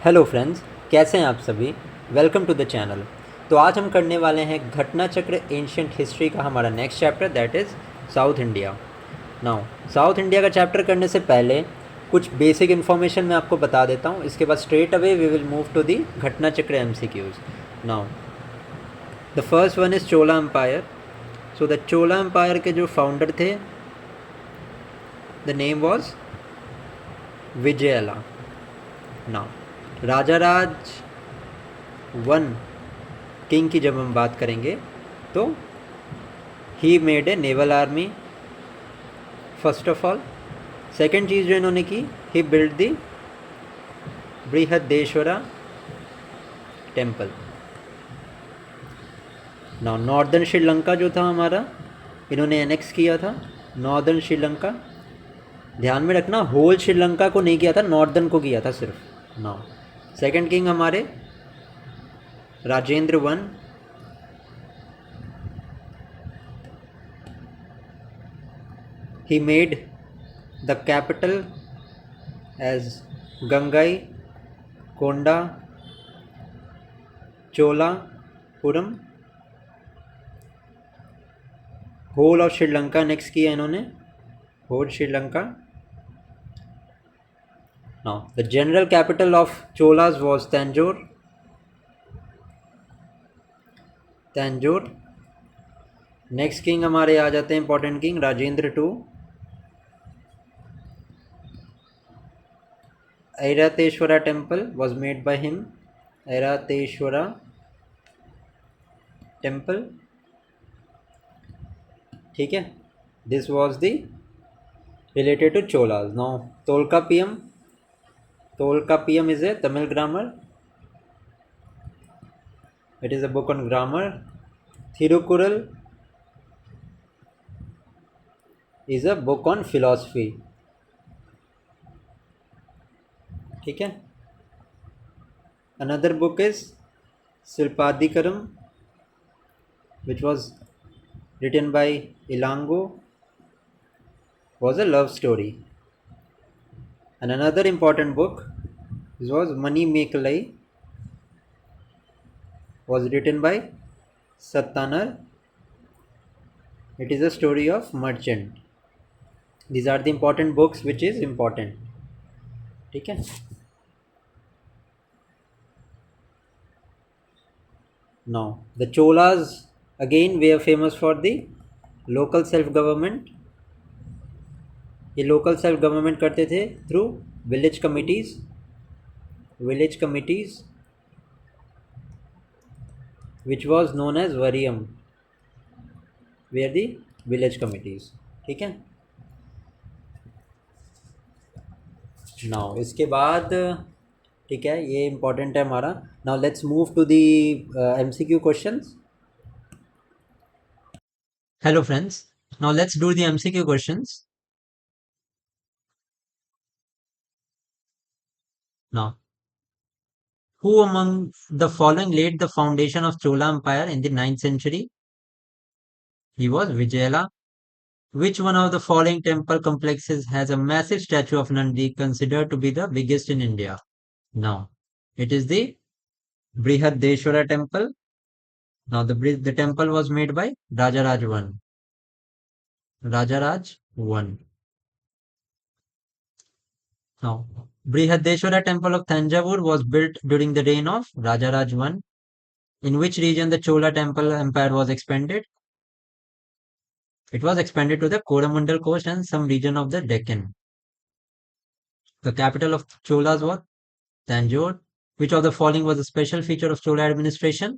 Hello friends, कैसे हैं आप सभी। Welcome to the channel. तो आज हम करने वाले हैं घटना चक्र एंशियंट हिस्ट्री का हमारा next chapter, that is south India. Now south India का चैप्टर करने से पहले कुछ बेसिक इन्फॉर्मेशन मैं आपको बता देता हूँ। इसके बाद straight away we will move to the Ghatna Chakra MCQs। Now the first one is Chola empire. So the Chola empire के जो फाउंडर थे, the name was Vijayalaya. Now Raja Raja one king की जब हम बात करेंगे तो he made a naval army first of all. Second चीज़ जो इन्होंने की, he build the Brihadeeswara temple. Now northern Sri Lanka जो था हमारा, इन्होंने एनेक्स किया था नॉर्दर्न श्रीलंका। ध्यान में रखना, होल श्रीलंका को नहीं किया था, नॉर्दर्न को किया था सिर्फ। नाउ सेकेंड किंग हमारे Rajendra one. He made the capital as Gangai Konda Cholapuram। Whole of Sri Lanka next किया इन्होंने, whole Sri Lanka. Now the general capital of Cholas was Tanjore. Tanjore. Next king हमारे आ जाते हैं important king Rajendra two. Airateshwara temple was made by him. Airateshwara temple, ठीक है। This was the related to Cholas. Now Tolkappiyam. Tolkappiyam is a Tamil grammar. It is a book on grammar. Thirukural is a book on philosophy. ठीक है। Another book is Silpadikaram, which was written by Ilango, was a love story. And another important book was Mani Mekalai, was written by Sattanar. It is a story of merchant. These are the important books which is important. ठीक है। Now the Cholas again were famous for the local self government. ये local self government करते थे through village committees. Village committees which was known as variyam, where the village committees. ठीक है। Now इसके बाद, ठीक है, ये इंपॉर्टेंट है हमारा। Now let's move to the MCQ questions. Hello friends, now let's do the MCQ questions. Now, who among the following laid the foundation of Chola Empire in the 9th century? He was Vijayala. Which one of the following temple complexes has a massive statue of Nandi considered to be the biggest in India? Now, it is the Brihadeshwara temple. Now, the temple was made by Rajaraj I. Rajaraj I. Now, Brihadeshwara temple of Thanjavur was built during the reign of Rajaraj I. In which region the Chola temple empire was expanded? It was expanded to the Coromandel coast and some region of the Deccan. The capital of Cholas was Tanjore. Which of the following was a special feature of Chola administration?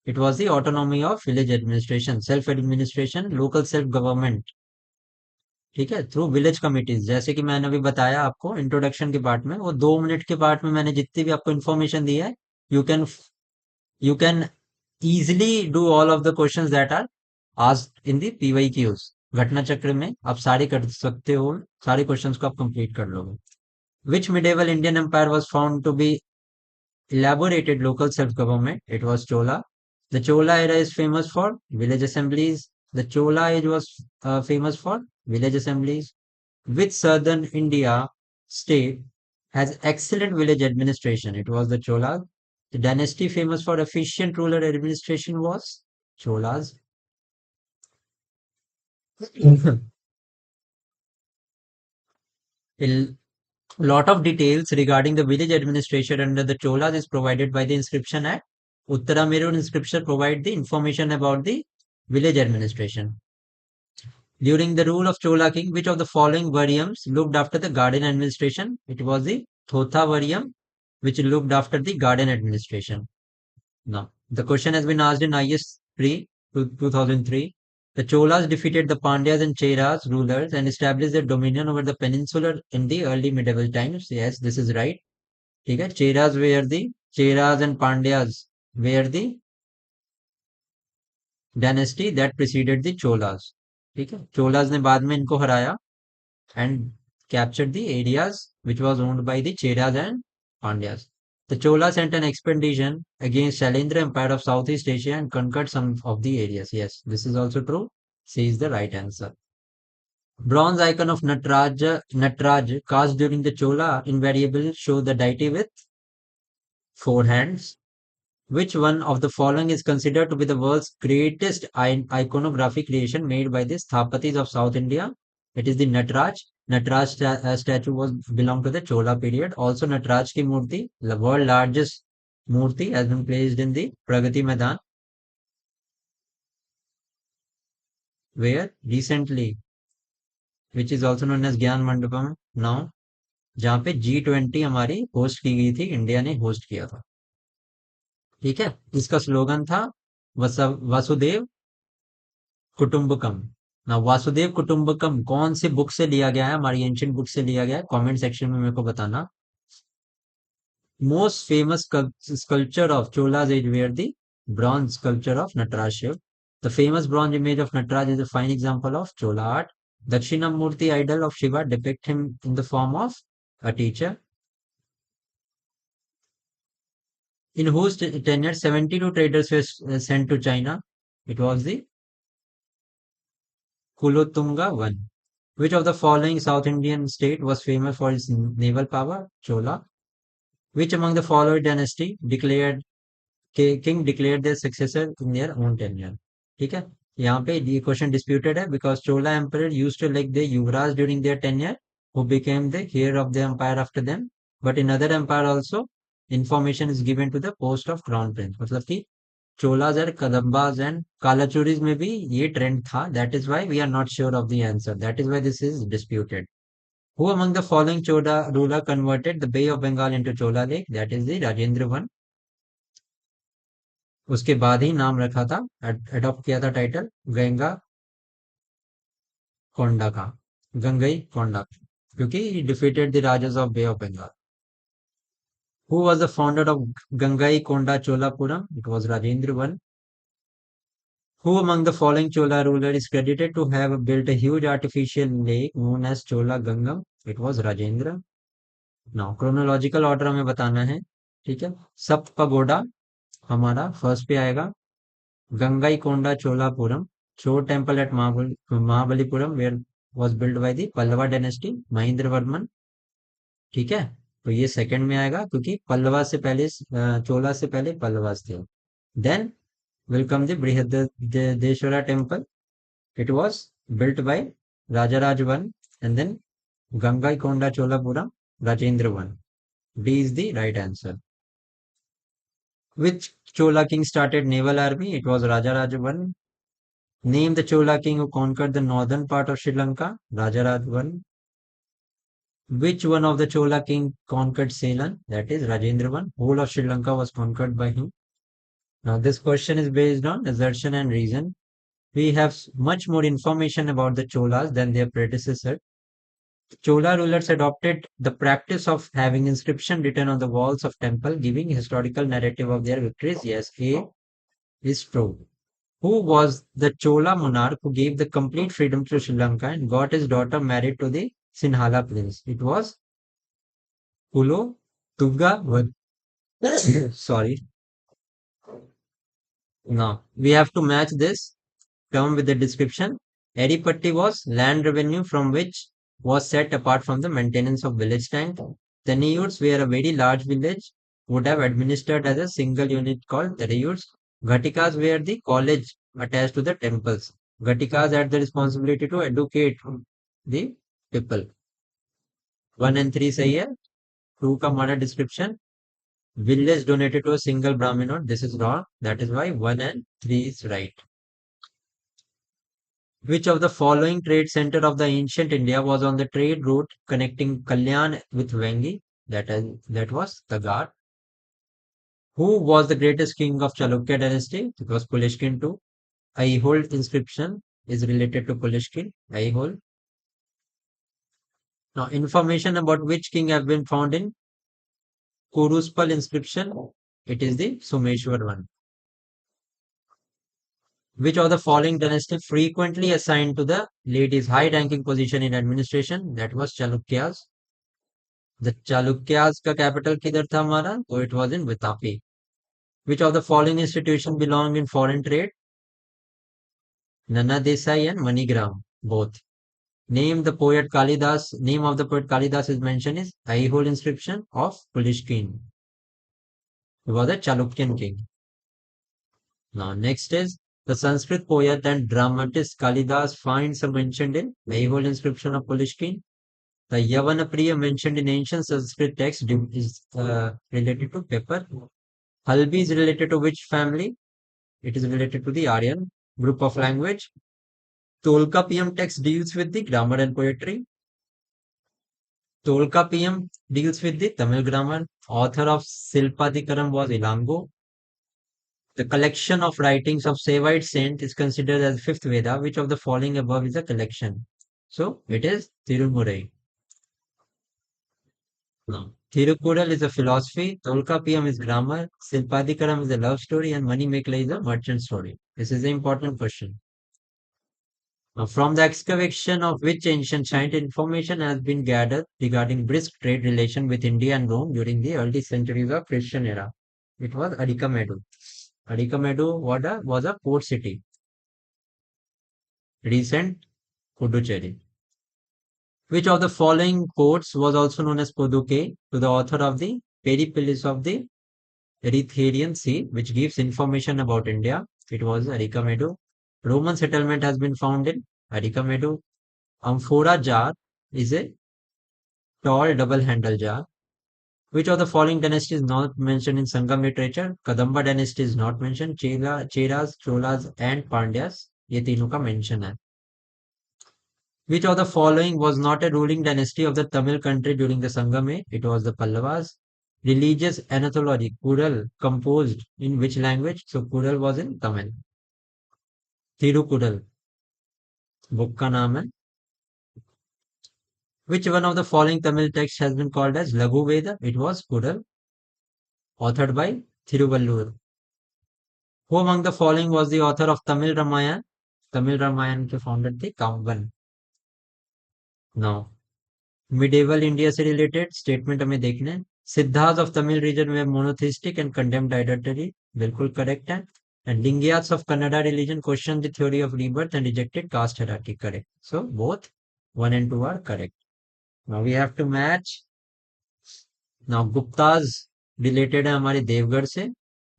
It was the autonomy of village administration, self-administration, local self-government. ठीक है, through village committees. जैसे कि मैंने अभी बताया आपको introduction के part में, वो 2 मिनट के पार्ट में मैंने जितनी भी आपको इन्फॉर्मेशन दी है, you can easily do all of the questions that are asked in the PYQs। घटना चक्र में आप सारे कर सकते हो, सारे क्वेश्चंस को आप कंप्लीट कर लोगे। Which medieval Indian empire was found to be elaborated local self-government? It was Chola. The Chola era is famous for village assemblies. The Chola age was famous for village assemblies. Which southern India state has excellent village administration. It was the Cholas. The dynasty famous for efficient rural administration was Cholas. A lot of details regarding the village administration under the Cholas is provided by the inscription at Uttarameru inscription provide the information about the village administration. During the rule of Chola king, which of the following variants looked after the garden administration? It was the Thotha variant, which looked after the garden administration. Now, the question has been asked in IS 3 2003. The Cholas defeated the Pandyas and Cheras rulers and established their dominion over the peninsula in the early medieval times. Yes, this is right. ठीक है Cheras and Pandyas were the dynasty that preceded the Cholas. ठीक है Cholas ने बाद में इनको हराया and captured the areas which was owned by the Cheras and Pandyas. The Cholas sent an expedition against Shailendra Empire of Southeast Asia and conquered some of the areas. Yes, this is also true. C is the right answer. Bronze icon of Natraj cast during the Chola invariably show the deity with four hands. Which one of the following is considered to be the world's greatest iconography creation made by the Sthapatis of South India? It is the Natraj. Natraj statue was belong to the Chola period. Also, Natraj ki murti, the world largest murti, has been placed in the Pragati Maidan, where recently, which is also known as Gyan Mandapam now, जहाँ पे G20 हमारी host की गई थी, India ने host किया था. ठीक है, इसका स्लोगन था वसुदेव कुटुंबकम. ना वासुदेव कुटुंबकम कौन सी बुक से लिया गया है? हमारी एंशियंट बुक से लिया गया है. कमेंट सेक्शन में मेरे को बताना. Most famous sculpture of Chola's age were the bronze sculpture of Nataraj Shiv. The famous bronze image of Nataraj is a fine example of Chola art. Dakshinamurti idol of Shiva depict him in the form of a teacher. In whose tenure 72 traders were sent to China? It was the Kulotunga one. Which of the following South Indian state was famous for its naval power? Chola. Which among the following dynasty declared king declared their successor in their own tenure? ठीक है, यहाँ पे ये question disputed है because Chola emperor used to elect the Yuvraj during their tenure who became the heir of the empire after them, but in other empire also information is given to the post of crown prince. मतलब कि Cholas and Kadambas and Kalachuris में भी ये trend था. That is why we are not sure of the answer. That is why this is disputed. Who among the following Chola ruler converted the Bay of Bengal into Chola Lake? That is the Rajendra one. उसके बाद ही नाम रखा था, adopt किया था title Ganga कोंडा का, Gangaikonda, क्योंकि defeated the rajas of Bay of Bengal. Who was the founder of Gangai Konda Cholapuram? It was Rajendra one. Who among the following Chola ruler is credited to have built a huge artificial lake known as Chola Gangam? It was Rajendra. Now chronological order हमें बताना है. ठीक है, सप्त pagoda हमारा first पे आएगा. Gangaikonda Cholapuram, Chor temple at Mahabalipuram, where was built by the Pallava dynasty, Mahendravarman. ठीक है, तो ये सेकंड में आएगा क्योंकि पल्लवा से पहले चोला से पहले पल्लवास थे. Then will come the Brihadeshwara temple. It was built by Rajaraj I and then Gangaikonda Cholapuram, Rajendra I. D is the right answer. Which Chola king started naval army? It was Rajaraj I. Name the Chola king who conquered the northern part of Sri Lanka. Rajaraj I. Which one of the Chola king conquered Ceylon? That is Rajendra I. Whole of Sri Lanka was conquered by him. Now this question is based on assertion and reason. We have much more information about the Cholas than their predecessor. Chola rulers adopted the practice of having inscription written on the walls of temple, giving historical narrative of their victories. Yes, A is true. Who was the Chola monarch who gave the complete freedom to Sri Lanka and got his daughter married to the Sinhala prince? It was Kulo Tugga. Sorry. Now we have to match this term with the description. Eripatti was land revenue from which was set apart from the maintenance of village tank. Teneyuts were a very large village, would have administered as a single unit called Teneyuts. Ghatikas were the college attached to the temples. Ghatikas had the responsibility to educate the people. 1 and 3 सही है. 2 का हमारा description. Village donated to a single Brahmin. This is wrong. That is why 1 and 3 is right. Which of the following trade center of the ancient India was on the trade route connecting Kalyan with Vengi? That was Tagar. Who was the greatest king of Chalukya dynasty? It was Pushkin too. Aihole inscription is related to Pushkin. Aihole. Now, information about which king have been found in Kuruspal inscription. It is the Sumeshwar one. Which of the following dynasty frequently assigned to the ladies high-ranking position in administration? That was Chalukyas. The Chalukyas का capital किधर था हमारा? So it was in Vitapi. Which of the following institution belong in foreign trade? Nana Desai and Manigram, both. Name the poet Kalidas. Name of the poet Kalidas is mentioned is Aihole inscription of Pushkin. He was a Chalukyan king. Now next is the Sanskrit poet and dramatist Kalidas finds are mentioned in Aihole inscription of Pushkin. The Yavanapriya mentioned in ancient Sanskrit text is related to pepper. Halbi is related to which family? It is related to the Aryan group of language. Tolkappiyam text deals with the grammar and poetry. Tolkappiyam deals with the Tamil grammar. Author of Silpadikaram was Ilango. The collection of writings of Saivite saint is considered as fifth Veda. Which of the following above is a collection? So it is Tirumurai. No. Thirukural is a philosophy, Tolkappiyam is grammar, Silpadikaram is a love story, and Manimekla is a merchant story. This is an important question. Now, from the excavation of which ancient site information has been gathered regarding brisk trade relation with India and Rome during the early centuries of Christian era? It was Arikamedu. Arikamedu was a port city. Recent Puducherry. Which of the following ports was also known as Poduke to the author of the Peripillis of the Erythraean Sea, which gives information about India? It was Arikamedu. Roman settlement has been found in Arikamedu. Amphora jar is a tall double-handled jar. Which of the following dynasty is not mentioned in Sangam literature? Kadamba dynasty is not mentioned. Cheras, Cholas and Pandyas ये तीनों का mention है. Which of the following was not a ruling dynasty of the Tamil country during the Sangam age? It was the Pallavas. Religious anthology, Kural, composed in which language? So Kural was in Tamil. Thirukural, book का नाम है. Which one of the following Tamil text has been called as Laghu Veda? It was Kural, authored by Thiruvallur. Who among the following was the author of Tamil Ramayana? Tamil Ramayana के founder थे Kamban. Now, medieval India से related statement हमें देखना है. Siddhas of Tamil region were monotheistic and condemned idolatry. बिल्कुल correct है. And Lingyats of Kannada religion questioned the theory of rebirth and rejected caste hierarchy. Correct. So both 1 and 2 are correct. Now we have to match. Now Guptas related है हमारे देवगढ़ से.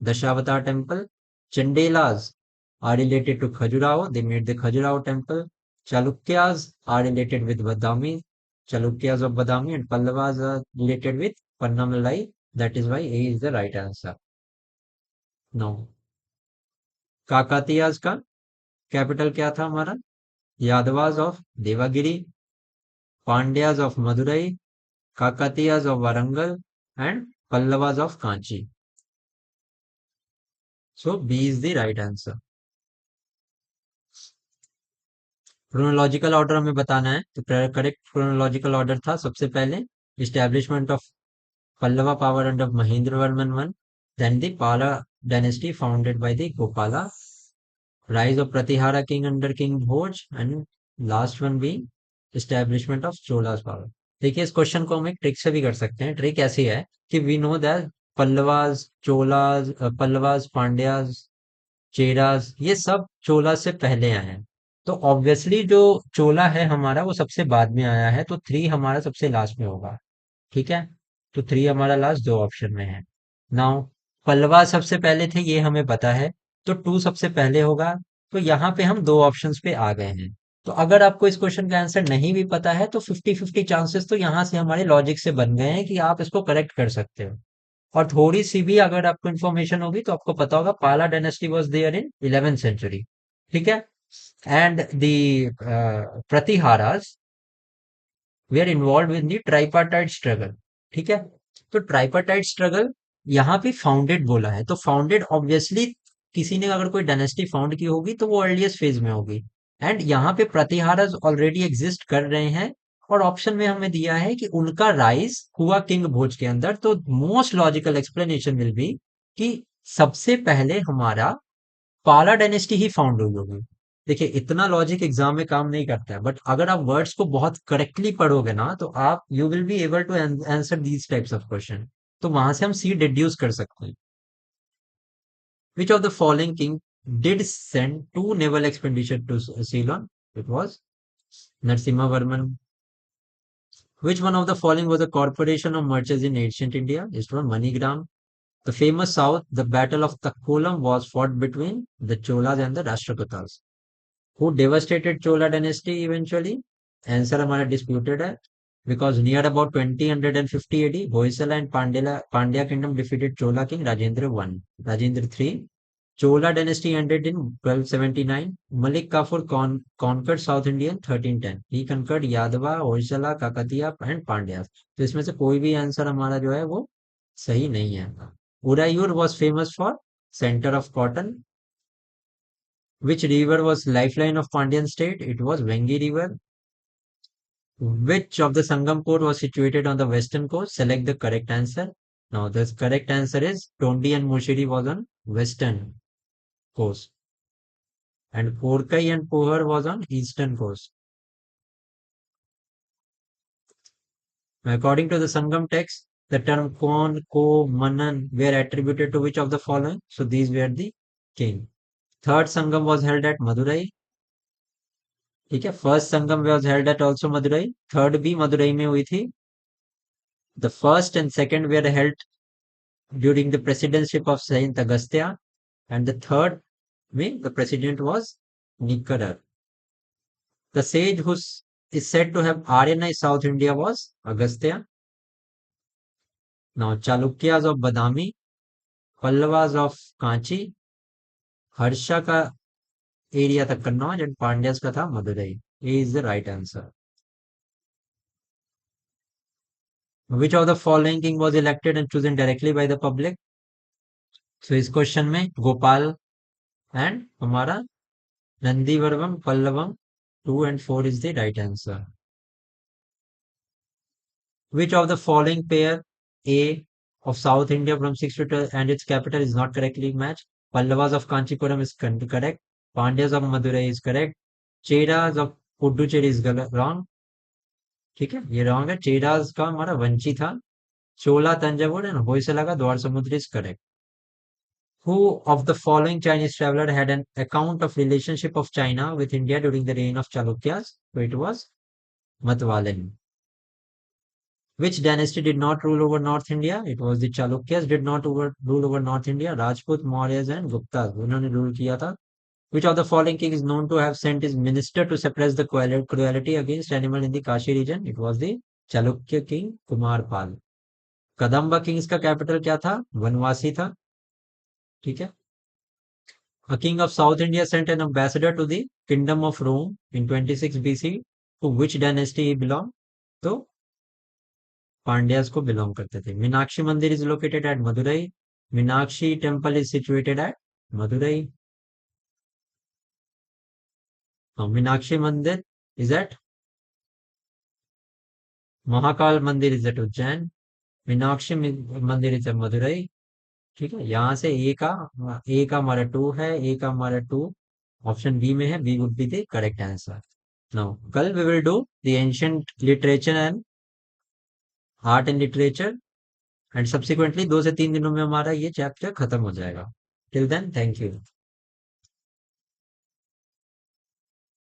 Dashavatara temple. Chandelas are related to Khajuraho. They made the Khajuraho temple. Chalukyas are related with Badami. Chalukyas of Badami, and Pallavas are related with Pannamalai. That is why A is the right answer. Now, Kakatiyas का capital क्या था हमारा? Yadavas of Devagiri, Pandyas of Madurai, Kakatiyas of Warangal, and Pallavas of Kanchi. So B is the right answer. Chronological order हमें बताना है, तो correct chronological order था सबसे पहले establishment of Pallava power under Mahendravarman I, then the Pala dynasty founded by the Gopala, rise of Pratihara king under King Bhoj, and last one being establishment of Cholas power. देखिए इस question को हम एक trick से भी कर सकते हैं. ट्रिक ऐसी है कि we know that Pallavas, Pandyas, Cheras ये सब चोला से पहले आए हैं. तो ऑब्वियसली जो चोला है हमारा वो सबसे बाद में आया है, तो 3 हमारा सबसे लास्ट में होगा. ठीक है. तो 3 हमारा लास्ट 2 ऑप्शन में है। नाउ पल्लवा सबसे पहले थे, ये हमें पता है, तो 2 सबसे पहले होगा। तो यहाँ पे हम 2 ऑप्शंस पे आ गए हैं। तो अगर आपको इस क्वेश्चन का आंसर नहीं भी पता है तो 50-50 चांसेस तो यहाँ से हमारे लॉजिक से बन गए हैं कि आप इसको करेक्ट कर सकते हो। और थोड़ी सी भी अगर आपको इन्फॉर्मेशन होगी तो आपको पता होगा Pala dynasty was there in 11th century. ठीक है। And the Pratiharas were involve in the tripartite struggle. ठीक है। तो ट्राइपार्टाइट स्ट्रगल यहाँ पे फाउंडेड बोला है, तो फाउंडेड ऑब्वियसली किसी ने अगर कोई डायनेस्टी फाउंड की होगी तो वो अर्लीस्ट फेज में होगी। एंड यहाँ पे प्रतिहारस ऑलरेडी एग्जिस्ट कर रहे हैं। और ऑप्शन में हमें दिया है कि उनका राइज हुआ किंग भोज के अंदर, तो most logical explanation will be कि सबसे पहले हमारा पाला डायनेस्टी ही फाउंड हुई होगी। देखिए इतना लॉजिक एग्जाम में काम नहीं करता है, बट अगर आप वर्ड्स को बहुत करेक्टली पढ़ोगे ना तो आप you will be able to answer these types of question. तो वहां से हम सी डिड्यूस कर सकते हैं। Which of the following king did send to naval expedition to Ceylon? It was Narasimha Varman. Which one of the following was a corporation of merchants in ancient India? Is from MoneyGram. The famous South, the Battle of Takkolam was fought between the Cholas and the Rashtrkutas. Who devastated Chola dynasty eventually? Answer हमारा disputed है, because near about 2050 AD, Hoysala and Pandya kingdom defeated Chola king Rajendra I. Rajendra III. Chola dynasty ended in 1279. Malik Kafur conquered South India in 1310. He conquered Yadava, Hoysala, Kakatiya and Pandyas. तो इसमें से कोई भी answer हमारा जो है वो सही नहीं है। Urayur was famous for center of cotton. Which river was lifeline of Pandyan state? It was Vengi river. Which of the Sangam port was situated on the western coast? Select the correct answer. Now the correct answer is Tondi and Mushiri was on western coast, and Porkai and Pohar was on eastern coast. According to the Sangam text, the term Kon, Ko, Manan were attributed to which of the following? So these were the king. Third Sangam was held at Madurai. ठीक है। First Sangam was held at also Madurai, third भी मदुरई में हुई थी। The first and second were held during the presidentship of saint Agastya, and the third में the president was Nakkirar. The sage who is said to have Aryanized South India was Agastya. Now Chalukyas of Badami, Pallavas of Kanchi, Harsha का area था Kannauj, and Pandyas का था Madurai. A is the right answer. Which of the following king was elected and chosen directly by the public? So इस question में Gopal and हमारा Nandivarman पल्लवम 2 and 4 is the right answer. Which of the following pair A of South India from 6 to 12 and its capital is not correctly matched? Pallavas of Kanchipuram is correct. Pandyas of Madurai is correct. Cheras of Puducherry is wrong. ठीक है, ये wrong है। चेराज का हमारा वंची था। चोला Thanjavur and Hoysala का द्वार समुद्र is correct. Who of the following Chinese traveler had an account of relationship of China with India during the reign of Chalukyas? So it was Matwalan. Which dynasty did not rule over North India? It was the Chalukyas did not rule over North India. Rajput, Mauryas and Guptas उन्होंने rule किया था। Which of the following king is known to have sent his minister to suppress the cruelty against animal in the Kashi region? It was the Chalukya king Kumarpal. Kadamba Kings का capital क्या था? वनवासी था। ठीक है। A king of South India sent an ambassador to the kingdom of Rome in 26 BC. To which dynasty he belonged? तो पांड्यास को belong करते थे। मीनाक्षी मंदिर is located at Madurai. Meenakshi temple is situated at Madurai. Meenakshi मंदिर इज एट महाकाल मंदिर इज एट उज्जैन। मीनाक्षी मंदिर is eight Madurai. ठीक है। यहाँ से ए का हमारा 2 है, ए का हमारा 2 ऑप्शन बी में है। B would be the correct answer. Now कल we will do the ancient literature and art and literature, and subsequently 2 से 3 दिनों में हमारा ये चैप्टर खत्म हो जाएगा। Till then thank you.